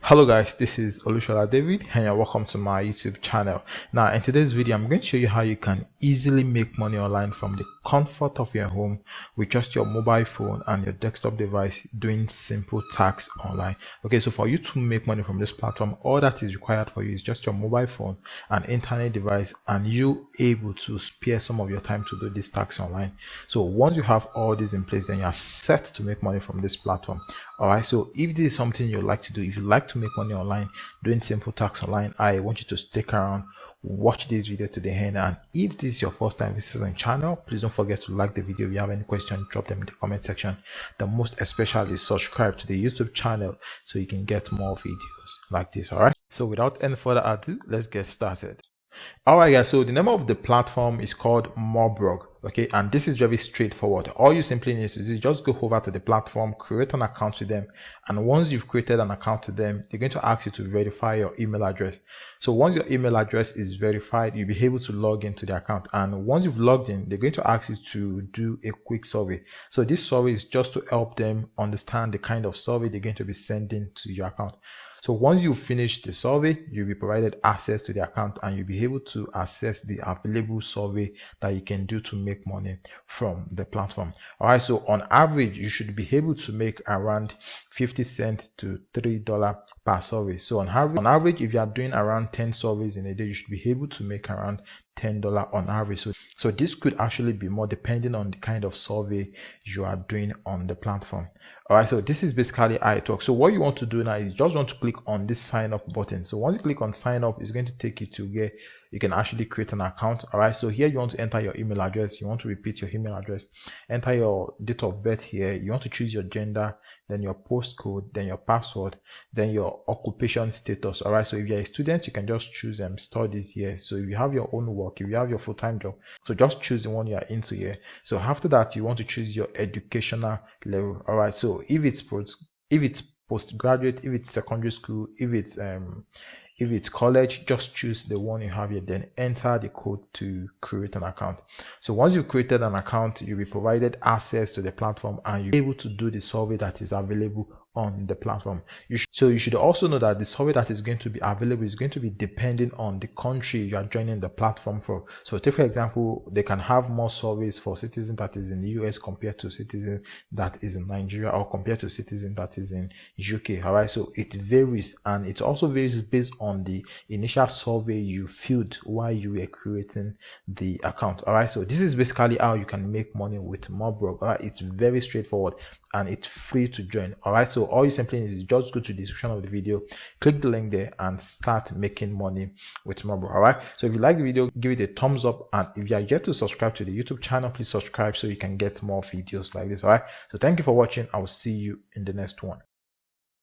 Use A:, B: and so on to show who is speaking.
A: Hello guys, this is Olushola David and you're welcome to my YouTube channel. Now in today's video, I'm going to show you how you can easily make money online from the comfort of your home with just your mobile phone and your desktop device doing simple tasks online. Okay, so for you to make money from this platform, all that is required for you is just your mobile phone and internet device, and you able to spare some of your time to do these tasks online. So once you have all this in place, then you are set to make money from this platform. All right, so if this is something you like to do, if you like to make money online doing simple tasks online, I want you to stick around, watch this video to the end. And if this is your first time visiting the channel, please don't forget to like the video. If you have any questions, drop them in the comment section. The most especially subscribe to the YouTube channel so you can get more videos like this. All right, so without any further ado, let's get started. Alright guys, so the name of the platform is called Moblog. Okay, and this is very straightforward. All you simply need to do is just go over to the platform, create an account with them, and once you've created an account with them, they're going to ask you to verify your email address. So once your email address is verified, you'll be able to log into the account, and once you've logged in, they're going to ask you to do a quick survey. So this survey is just to help them understand the kind of survey they're going to be sending to your account. So once you finish the survey, you'll be provided access to the account and you'll be able to access the available survey that you can do to make money from the platform. All right, so on average, you should be able to make around 50 cents to $3 per survey. So on average, if you are doing around 10 surveys in a day, you should be able to make around $10 on average. So this could actually be more depending on the kind of survey you are doing on the platform. All right, so this is basically how it works. So what you want to do now is just want to click on this sign up button. So once you click on sign up, it's going to take you to where you can actually create an account. All right, so here you want to enter your email address, you want to repeat your email address, enter your date of birth here, you want to choose your gender, then your postcode, then your password, then your occupation status. All right, so if you're a student, you can just choose studies here. So if you have your own work, if you have your full-time job, so just choose the one you are into here. So after that, you want to choose your educational level. All right, so if it's postgraduate, if it's secondary school, if it's college, just choose the one you have here, then enter the code to create an account. So once you've created an account, you'll be provided access to the platform and you'll be able to do the survey that is available on the platform. So you should also know that the survey that is going to be available is going to be depending on the country you are joining the platform for. So take for example, they can have more surveys for citizen that is in the US compared to citizen that is in Nigeria, or compared to citizen that is in UK. All right, so it varies, and it also varies based on the initial survey you filled while you were creating the account. All right, so this is basically how you can make money with Moblog. All right, it's very straightforward and it's free to join. All right, so all you simply need is just go to the description of the video, click the link there, and start making money with Moblog. All right, so if you like the video, give it a thumbs up, and if you are yet to subscribe to the YouTube channel, please subscribe so you can get more videos like this. All right, so thank you for watching. I will see you in the next one.